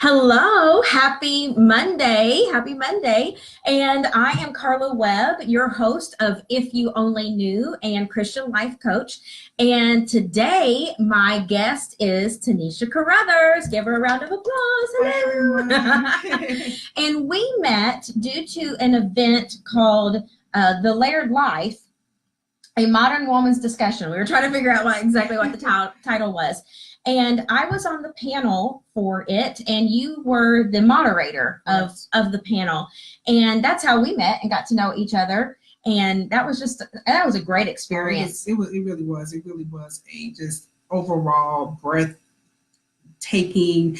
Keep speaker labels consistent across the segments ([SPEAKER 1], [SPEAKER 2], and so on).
[SPEAKER 1] Hello, happy Monday. Happy Monday. And I am Carla Webb, your host of If You Only Knew and Christian Life Coach. And today, my guest is Tanisha Carothers. Give her a round of applause. Hello.
[SPEAKER 2] Hi,
[SPEAKER 1] And we met due to an event called The Layered Life, a modern woman's discussion. We were trying to figure out exactly what the title was. And I was on the panel for it, and you were the moderator of the panel. And that's how we met and got to know each other. And that was a great experience.
[SPEAKER 2] It really was a just overall breathtaking,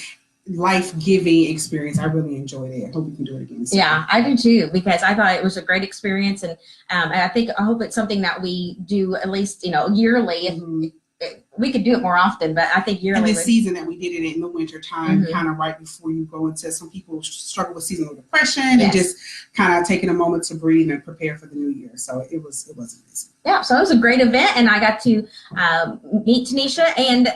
[SPEAKER 2] life-giving experience. I really enjoyed it. I hope we can do it again soon.
[SPEAKER 1] Yeah, I do too, because I thought it was a great experience. And I hope it's something that we do at least, yearly.
[SPEAKER 2] Mm-hmm.
[SPEAKER 1] We could do it more often, but I think yearly.
[SPEAKER 2] And this season that we did it in the winter time, kind of right before you go into, some people struggle with seasonal depression and just kind of taking a moment to breathe and prepare for the new year. So it was amazing.
[SPEAKER 1] Yeah, so it was a great event, and I got to meet Tanisha, and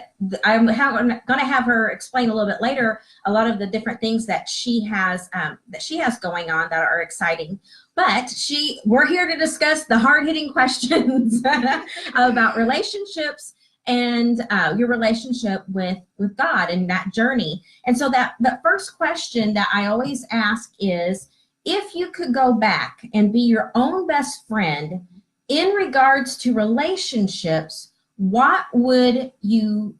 [SPEAKER 1] I'm going to have her explain a little bit later a lot of the different things that she has going on that are exciting. But we're here to discuss the hard-hitting questions about relationships and your relationship with God and that journey. And so the first question that I always ask is, if you could go back and be your own best friend in regards to relationships, what would you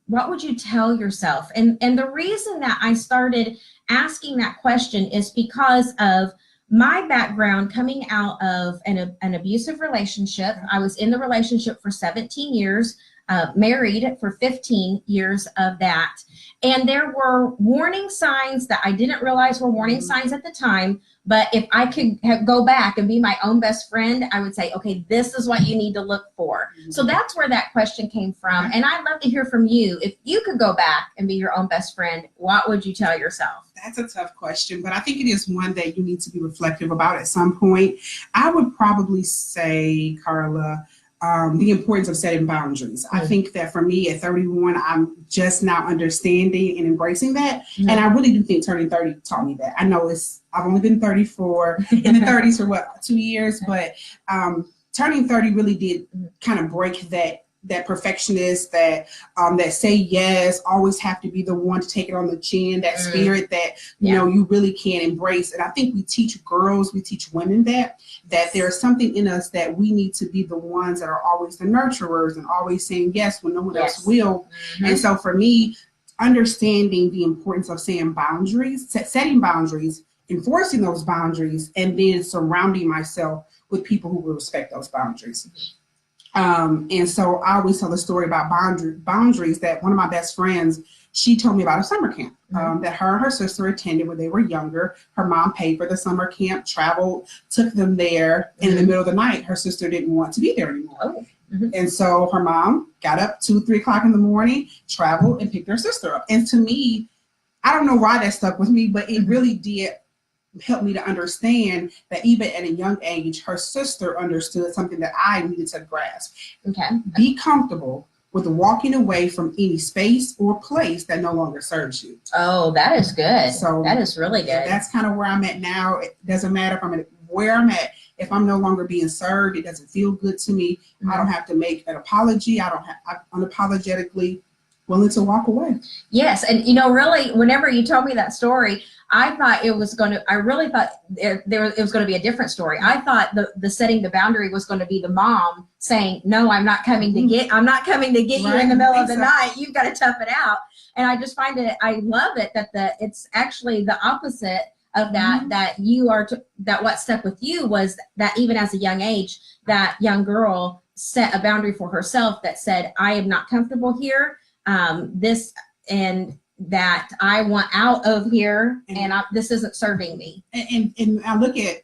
[SPEAKER 1] tell yourself? And the reason that I started asking that question is because of my background coming out of an abusive relationship. I was in the relationship for 17 years. Married for 15 years of that. And there were warning signs that I didn't realize were warning signs at the time. But if I could go back and be my own best friend, I would say, okay, this is what you need to look for. So that's where that question came from. And I'd love to hear from you. If you could go back and be your own best friend, what would you tell yourself?
[SPEAKER 2] That's a tough question, but I think it is one that you need to be reflective about at some point. I would probably say, Carla, the importance of setting boundaries. I think that for me at 31, I'm just now understanding and embracing that. And I really do think turning 30 taught me that. I know I've only been 34 in the 30s for 2 years, but turning 30 really did kind of break that perfectionist, that say yes, always have to be the one to take it on the chin, that spirit that you really can't embrace. And I think we teach women that there's something in us that we need to be the ones that are always the nurturers and always saying yes when no one else will. And so for me, understanding the importance of setting boundaries, enforcing those boundaries, and then surrounding myself with people who will respect those boundaries. And so I always tell the story about boundaries, that one of my best friends, she told me about a summer camp that her and her sister attended when they were younger. Her mom paid for the summer camp, traveled, took them there. And in the middle of the night, her sister didn't want to be there anymore. And so her mom got up 2-3 o'clock in the morning, traveled, and picked her sister up. And to me, I don't know why that stuck with me, but it really did help me to understand that even at a young age, her sister understood something that I needed to grasp. Be comfortable with walking away from any space or place that no longer serves you.
[SPEAKER 1] Oh, that is good. So that is really good.
[SPEAKER 2] That's kind of where I'm at now. It doesn't matter where I'm at. If I'm no longer being served, it doesn't feel good to me. I don't have to make an apology. I'm unapologetically willing to walk away.
[SPEAKER 1] Yes. And really, whenever you told me that story, I thought it was really thought it was going to be a different story. I thought the setting the boundary was going to be the mom saying, no, I'm not coming to get you in the middle of the night. You've got to tough it out. And I just find I love it that it's actually the opposite of that, that what stuck with you was that even as a young age, that young girl set a boundary for herself that said, I am not comfortable here. That I want out of here, and this isn't serving me.
[SPEAKER 2] And I look at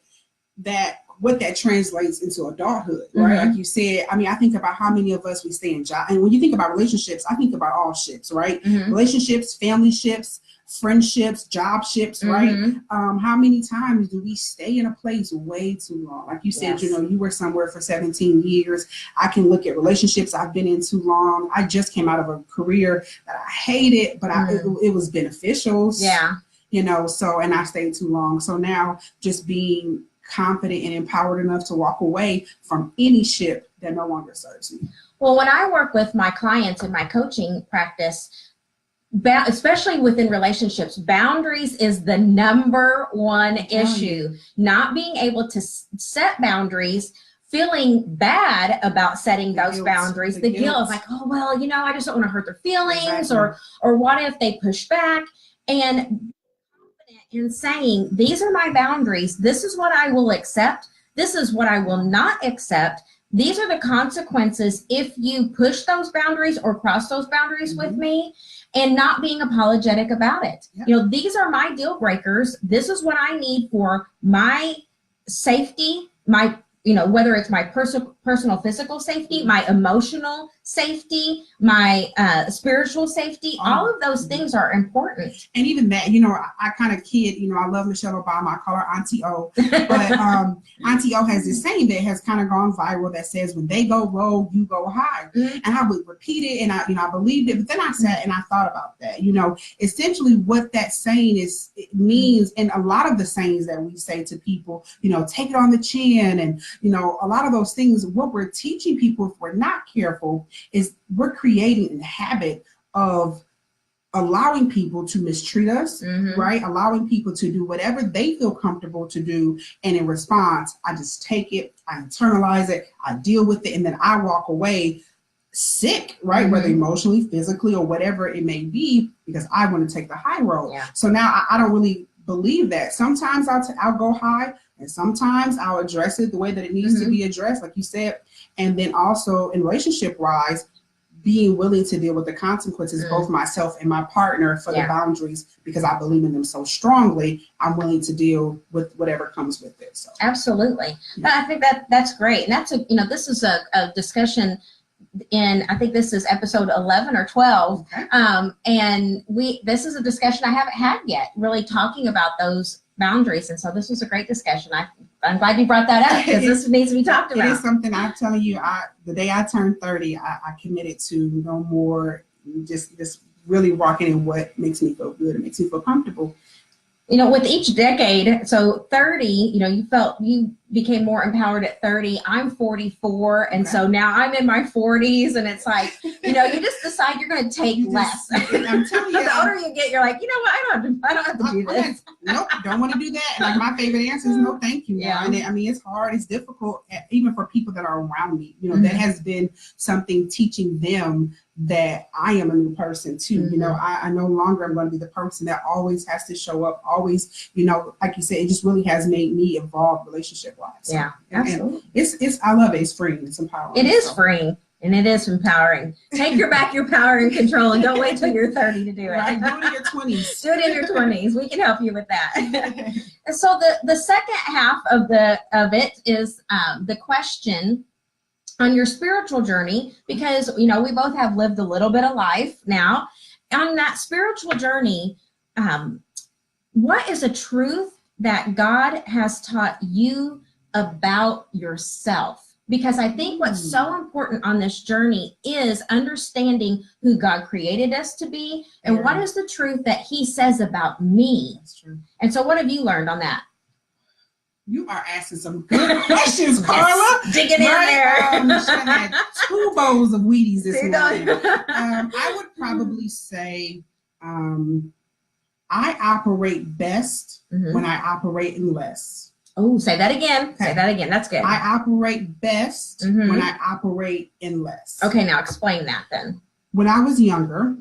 [SPEAKER 2] that, what that translates into adulthood, right? Like you said, I think about how many of us we stay in job. And when you think about relationships, I think about all ships, right? Relationships, family ships, friendships, job ships, right? How many times do we stay in a place way too long? Like you said, you were somewhere for 17 years. I can look at relationships I've been in too long. I just came out of a career that I hated, but it was beneficial. you know, so, and I stayed too long. So now just being confident and empowered enough to walk away from any ship that no longer serves me.
[SPEAKER 1] Well, when I work with my clients in my coaching practice, especially within relationships, boundaries is the number one issue. Not being able to set boundaries, feeling bad about setting those boundaries, the guilt of like, oh, well, you know, I just don't want to hurt their feelings, or what if they push back? And in saying, these are my boundaries, this is what I will accept, this is what I will not accept, these are the consequences if you push those boundaries or cross those boundaries with me, and not being apologetic about it. You know, these are my deal breakers. This is what I need for my safety, my, you know, whether it's my personal physical safety, my emotional safety, my spiritual safety, all of those things are important.
[SPEAKER 2] And even that, you know, I kind of kid, you know, I love Michelle Obama. I call her Auntie O. But Auntie O has this saying that has kind of gone viral that says, when they go low, you go high. And I would repeat it, and I believed it. But then I sat and I thought about that. You know, essentially what that saying is, it means, and a lot of the sayings that we say to people, you know, take it on the chin, and, you know, a lot of those things, what we're teaching people, if we're not careful, is we're creating a habit of allowing people to mistreat us, right? Allowing people to do whatever they feel comfortable to do. And in response, I just take it, I internalize it, I deal with it, and then I walk away sick, right? Whether emotionally, physically, or whatever it may be, because I want to take the high road. So now I don't really believe that. Sometimes I'll go high, and sometimes I'll address it the way that it needs to be addressed, like you said. And then also in relationship-wise, being willing to deal with the consequences, both myself and my partner, for the boundaries, because I believe in them so strongly. I'm willing to deal with whatever comes with it. So. Absolutely.
[SPEAKER 1] I think that's great. And that's you know, this is a discussion in, I think this is episode 11 or 12. And this is a discussion I haven't had yet, really talking about those boundaries. And so this was a great discussion. I'm glad you brought that up, because this needs to be talked about.
[SPEAKER 2] It is something I'm telling you, the day I turned 30, I committed to no more, just really walking in what makes me feel good and makes me feel comfortable.
[SPEAKER 1] You know, with each decade, so 30, you know, you became more empowered at 30. I'm 44, and so now I'm in my 40s, and it's like, you know, you just decide you're going to take less.
[SPEAKER 2] I'm telling you,
[SPEAKER 1] the older you get, you're like, you know what, I don't have to do this.
[SPEAKER 2] Nope, don't want to do that. Like, my favorite answer is no, thank you. And I mean, it's hard, it's difficult, even for people that are around me. You know, that has been something teaching them that I am a new person too. You know, I no longer am going to be the person that always has to show up, always, you know, like you said, it just really has made me evolve relationship wise.
[SPEAKER 1] Absolutely.
[SPEAKER 2] And I love it. It's freeing. It's empowering.
[SPEAKER 1] It is freeing, and it is empowering. Take your power and control, and don't wait till you're 30 to do it.
[SPEAKER 2] Right, do it in your 20s.
[SPEAKER 1] Do it in your 20s. We can help you with that. And so the second half of it is the question on your spiritual journey, because, you know, we both have lived a little bit of life now. On that spiritual journey, what is a truth that God has taught you about yourself? Because I think what's so important on this journey is understanding who God created us to be, and what is the truth that He says about me.
[SPEAKER 2] That's true.
[SPEAKER 1] And so what have you learned on that?
[SPEAKER 2] You are asking some good questions, Carla.
[SPEAKER 1] Digging in there.
[SPEAKER 2] I had 2 bowls of Wheaties this morning. I would probably say I operate best when I operate in less.
[SPEAKER 1] Oh, say that again. Okay. Say that again. That's good.
[SPEAKER 2] I operate best when I operate in less.
[SPEAKER 1] Okay, now explain that then.
[SPEAKER 2] When I was younger,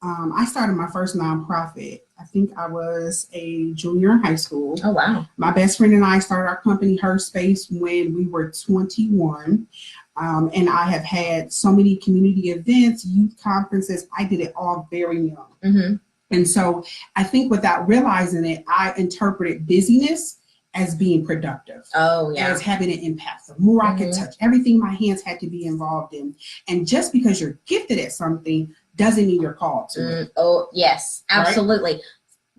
[SPEAKER 2] I started my first nonprofit. I think I was a junior in high school.
[SPEAKER 1] Oh, wow.
[SPEAKER 2] My best friend and I started our company, Her Space, when we were 21. And I have had so many community events, youth conferences. I did it all very young. And so I think without realizing it, I interpreted busyness as being productive.
[SPEAKER 1] Oh, yeah.
[SPEAKER 2] As having an impact. The more I could touch, everything my hands had to be involved in. And just because you're gifted at something doesn't mean you're called to it.
[SPEAKER 1] Oh, yes, absolutely. Right?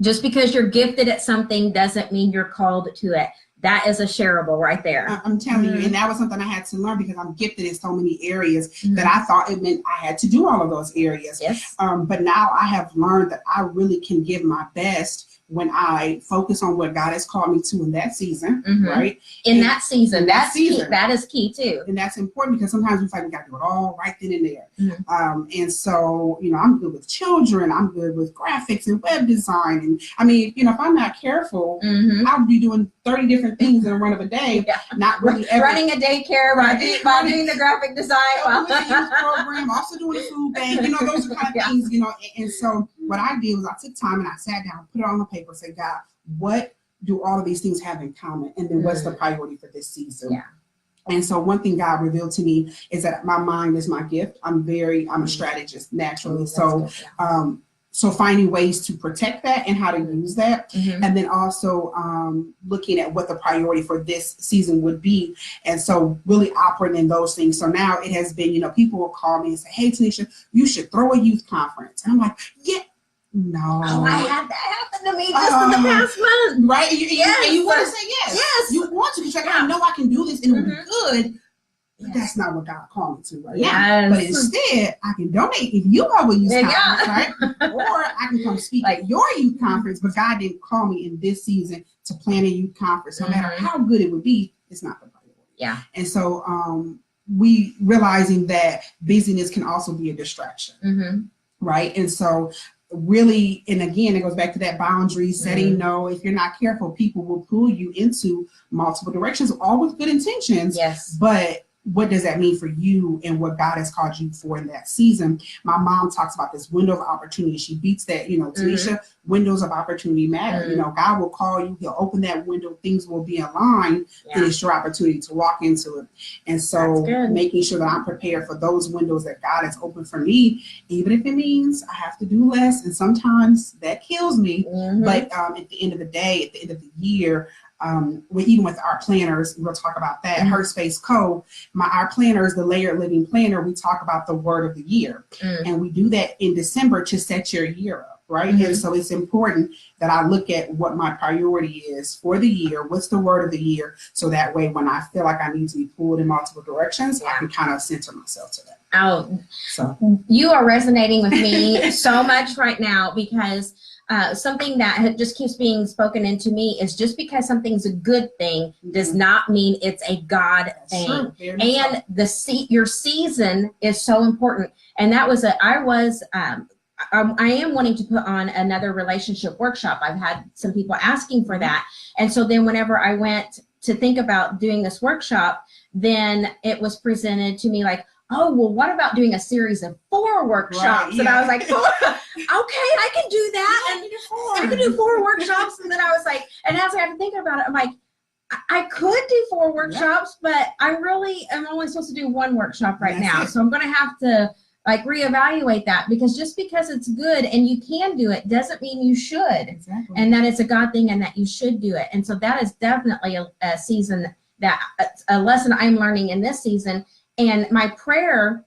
[SPEAKER 1] Just because you're gifted at something doesn't mean you're called to it. that is a shareable right there.
[SPEAKER 2] I'm telling you, and that was something I had to learn because I'm gifted in so many areas that I thought it meant I had to do all of those areas.
[SPEAKER 1] Yes.
[SPEAKER 2] But now I have learned that I really can give my best when I focus on what God has called me to in that season, right?
[SPEAKER 1] In that season, that's
[SPEAKER 2] season.
[SPEAKER 1] key. That is key too.
[SPEAKER 2] And that's important because sometimes we feel like we got to do it all right then and there. And so, I'm good with children. I'm good with graphics and web design. And I mean, if I'm not careful, I'll be doing 30 different things in a run of a day, not really ever.
[SPEAKER 1] Running a daycare while doing the graphic design.
[SPEAKER 2] Program, also doing a food bank, those are kind of things, and so what I did was I took time and I sat down, put it on the paper, said, God, what do all of these things have in common? And then what's the priority for this season?
[SPEAKER 1] Yeah.
[SPEAKER 2] And so one thing God revealed to me is that my mind is my gift. I'm a strategist naturally. So finding ways to protect that and how to use that. And then also looking at what the priority for this season would be. And so really operating in those things. So now it has been, people will call me and say, hey, Tanisha, you should throw a youth conference. And I'm like, yeah. No.
[SPEAKER 1] Oh, I had that happen to me just in the past month.
[SPEAKER 2] Right? And you want to say yes. Yes. You want to because you're like, I know I can do this and it'll be good. But that's not what God called me to right now. But instead, I can donate if you have a youth conference, right? Or I can come speak at your youth conference, but God didn't call me in this season to plan a youth conference. No matter how good it would be, it's not the priority.
[SPEAKER 1] Yeah.
[SPEAKER 2] And so we realizing that busyness can also be a distraction. Right? And so really, and again, it goes back to that boundary setting. No, if you're not careful, people will pull you into multiple directions, all with good intentions.
[SPEAKER 1] Yes.
[SPEAKER 2] But what does that mean for you and what God has called you for in that season? My mom talks about this window of opportunity. She beats that, Tanisha, windows of opportunity matter. God will call you. He'll open that window. Things will be aligned. And it's your opportunity to walk into it. And so making sure that I'm prepared for those windows that God has opened for me, even if it means I have to do less. And sometimes that kills me. But at the end of the day, at the end of the year, even with our planners, we'll talk about that. Her Space Co. Our planners, the Layered Living Planner, we talk about the word of the year, and we do that in December to set your year up, right? And so it's important that I look at what my priority is for the year. What's the word of the year? So that way, when I feel like I need to be pulled in multiple directions, I can kind of center myself to that.
[SPEAKER 1] Oh, so you are resonating with me so much right now because. Something that just keeps being spoken into me is just because something's a good thing does not mean it's a God thing. And your season is so important. And that was I am wanting to put on another relationship workshop. I've had some people asking for that. And so then whenever I went to think about doing this workshop, then it was presented to me like, oh, well, what about doing a series of 4 workshops? And I was like, okay, I can do that. And I can do 4 workshops. And then I was like, and as I had to think about it, I'm like, I could do 4 workshops, but I really am only supposed to do 1 workshop right now. So I'm going to have to reevaluate that because just because it's good and you can do it doesn't mean you should. Exactly. And that it's a God thing and that you should do it. And so that is definitely a season a lesson I'm learning in this season. And my prayer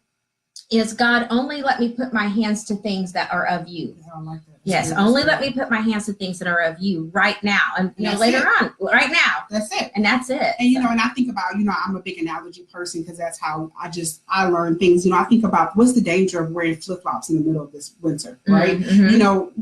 [SPEAKER 1] is, God, only let me put my hands to things that are of you.
[SPEAKER 2] I like that.
[SPEAKER 1] Yes, only let me put my hands to things that are of you right now. And later on, right now.
[SPEAKER 2] That's it.
[SPEAKER 1] And that's it.
[SPEAKER 2] And, and I think about, I'm a big analogy person because that's how I learn things. I think about what's the danger of wearing flip-flops in the middle of this winter, right?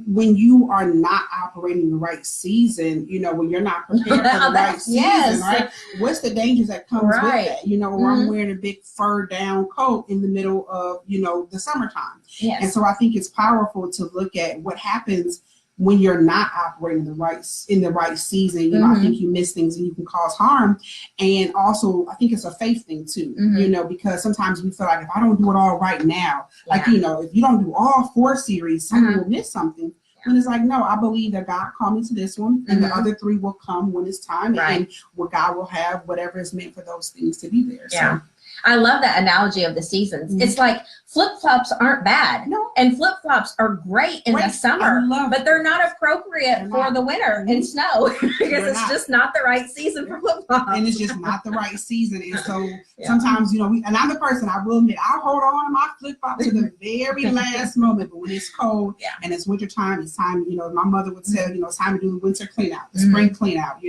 [SPEAKER 2] When you are not operating in the right season, when you're not prepared for the right season, right? What's the dangers that comes with that? Or I'm wearing a big fur down coat in the middle of, the summertime.
[SPEAKER 1] Yes.
[SPEAKER 2] And so I think it's powerful to look at what happens when you're not operating in the right season. I think you miss things and you can cause harm. And also I think it's a faith thing too, because sometimes we feel like if I don't do it all right now, if you don't do all 4 series, someone will miss something. And it's like, no, I believe that God called me to this one and the other 3 will come when it's time and what God will have, whatever is meant for those things to be there.
[SPEAKER 1] Yeah. So. I love that analogy of the seasons. It's like flip-flops aren't bad. No. And flip-flops are great in the summer, but they're not appropriate for the winter and snow because it's just not the right season for flip-flops.
[SPEAKER 2] And it's just not the right season. And so sometimes, and I'm the person, I will admit, I'll hold on to my flip-flops to the very last moment. But when it's cold and it's wintertime, it's time, my mother would say, it's time to do the winter clean out, the spring clean out,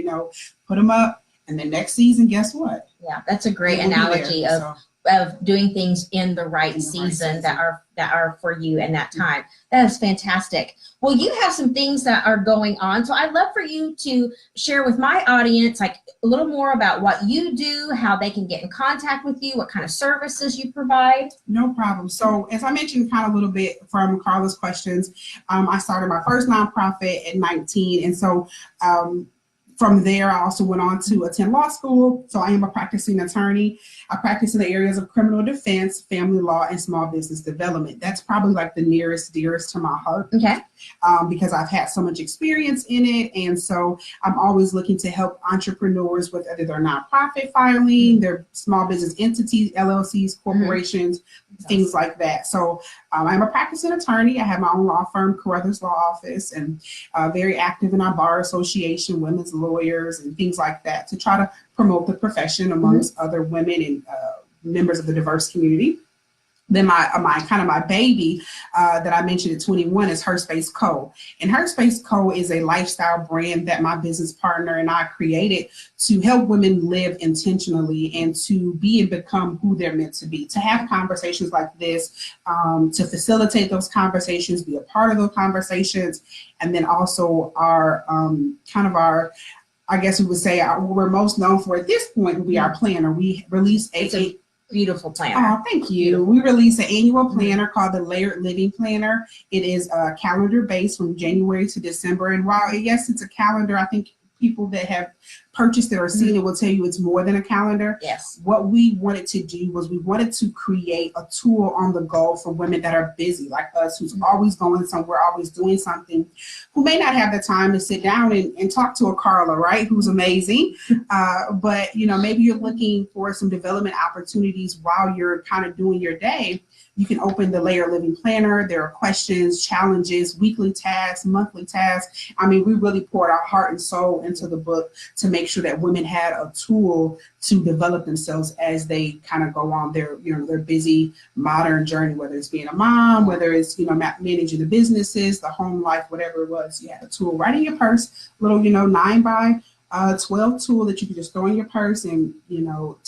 [SPEAKER 2] put them up. And the next season, guess what?
[SPEAKER 1] Yeah, that's a great
[SPEAKER 2] It will be
[SPEAKER 1] analogy
[SPEAKER 2] there,
[SPEAKER 1] of doing things in the right season that are for you in that time. That is fantastic. Well, you have some things that are going on, so I'd love for you to share with my audience like a little more about what you do, how they can get in contact with you, what kind of services you provide.
[SPEAKER 2] No problem. So as I mentioned kind of a little bit from Carla's questions, I started my first nonprofit at 19. And so from there, I also went on to attend law school. So I am a practicing attorney. I practice in the areas of criminal defense, family law, and small business development. That's probably like the nearest, dearest to my heart.
[SPEAKER 1] Okay.
[SPEAKER 2] Because I've had so much experience in it. And so I'm always looking to help entrepreneurs with either their nonprofit filing, their small business entities, LLCs, corporations, things like that. So I'm a practicing attorney. I have my own law firm, Carothers Law Office, and very active in our bar association, women's lawyers, and things like that to try to promote the profession amongst other women and members of the diverse community. Then my baby that I mentioned at 21 is Her Space Co. And Her Space Co. is a lifestyle brand that my business partner and I created to help women live intentionally and to be and become who they're meant to be, to have conversations like this, to facilitate those conversations, be a part of those conversations, and then also our I guess we would say what we're most known for at this point would be our planner. We release a
[SPEAKER 1] beautiful planner.
[SPEAKER 2] Oh, thank you. Beautiful. We release an annual planner called the Layered Living Planner. It is calendar based from January to December. And while yes, it's a calendar, I think people that have purchased it or seen it will tell you it's more than a calendar.
[SPEAKER 1] Yes.
[SPEAKER 2] What we wanted to do was we wanted to create a tool on the go for women that are busy like us, who's always going somewhere, always doing something, who may not have the time to sit down and talk to a Carla, right, who's amazing. But, maybe you're looking for some development opportunities while you're kind of doing your day. You can open the Layered Living Planner. There are questions, challenges, weekly tasks, monthly tasks. I mean, we really poured our heart and soul into the book to make sure that women had a tool to develop themselves as they kind of go on their busy modern journey, whether it's being a mom, whether it's, managing the businesses, the home life, whatever it was. You had a tool right in your purse, little, 9 by 12 tool that you can just throw in your purse and,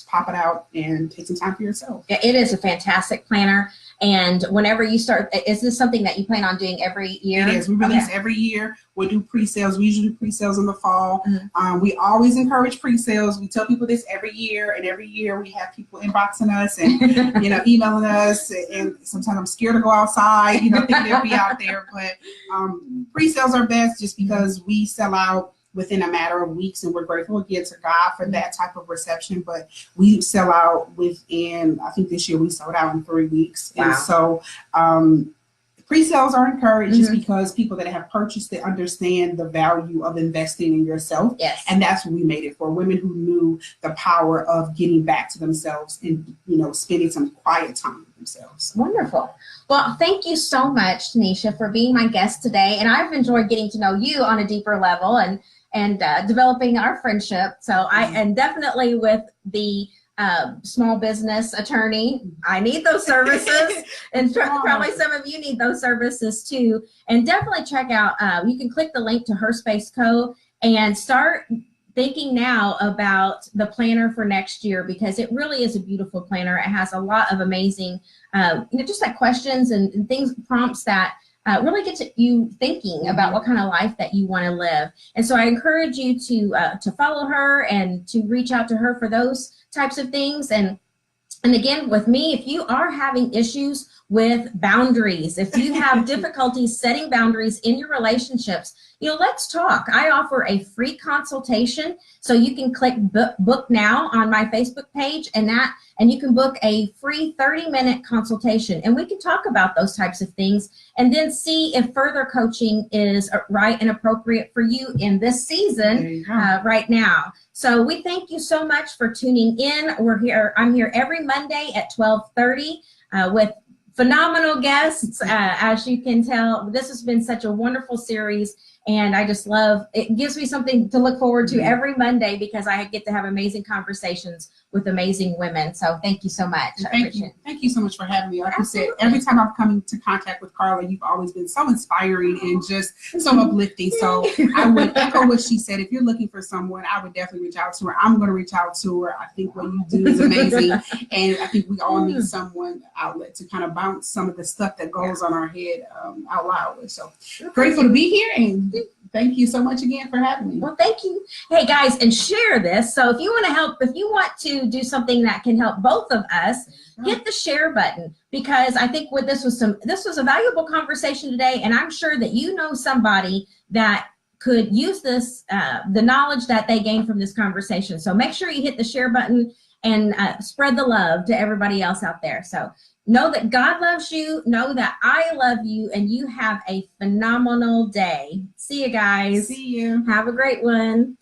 [SPEAKER 2] pop it out and take some time for yourself.
[SPEAKER 1] Yeah, it is a fantastic planner. And whenever you start, is this something that you plan on doing every year?
[SPEAKER 2] It is. We release every year. We'll do pre-sales. We usually do pre-sales in the fall. We always encourage pre-sales. We tell people this every year, and every year we have people inboxing us and, emailing us. And sometimes I'm scared to go outside, thinking they'll be out there. But pre-sales are best just because we sell out within a matter of weeks, and we're grateful again to God for that type of reception. But we sell out within, I think this year we sold out in 3 weeks. Wow. And so pre-sales are encouraged just because people that have purchased it understand the value of investing in yourself.
[SPEAKER 1] Yes.
[SPEAKER 2] And that's what we made it for, women who knew the power of getting back to themselves and, spending some quiet time with themselves.
[SPEAKER 1] Wonderful. Well, thank you so much, Tanisha, for being my guest today. And I've enjoyed getting to know you on a deeper level and developing our friendship. So and definitely with the small business attorney, I need those services, and probably some of you need those services too. And definitely check out, you can click the link to Her Space Co. and start thinking now about the planner for next year, because it really is a beautiful planner. It has a lot of amazing, just like questions and things, prompts that really get you thinking about what kind of life that you want to live. And so I encourage you to follow her and to reach out to her for those types of things. And again, with me, if you are having issues with boundaries, if you have difficulties setting boundaries in your relationships, let's talk. I offer a free consultation. So you can click book now on my Facebook page and you can book a free 30-minute consultation, and we can talk about those types of things and then see if further coaching is right and appropriate for you in this season right now. So we thank you so much for tuning in. I'm here every Monday at 12:30 with phenomenal guests. As you can tell, this has been such a wonderful series, And I just love, it gives me something to look forward to every Monday because I get to have amazing conversations with amazing women. So thank you so much.
[SPEAKER 2] Thank you. Thank you so much for having me. Like I said, every time I've come into contact with Carla, you've always been so inspiring and just so uplifting. So I would echo what she said. If you're looking for someone, I would definitely reach out to her. I'm going to reach out to her. I think what you do is amazing. And I think we all need someone outlet to kind of bounce some of the stuff that goes on our head out loud with. So grateful to be here, and thank you so much again for having me.
[SPEAKER 1] Well, thank you. Hey guys, and share this. So if you want to help, if you want to do something that can help both of us, hit the share button, because I think this was a valuable conversation today, and I'm sure that you know somebody that could use this, the knowledge that they gained from this conversation. So make sure you hit the share button and spread the love to everybody else out there. So know that God loves you. Know that I love you, and you have a phenomenal day. See you guys.
[SPEAKER 2] See you.
[SPEAKER 1] Have a great one.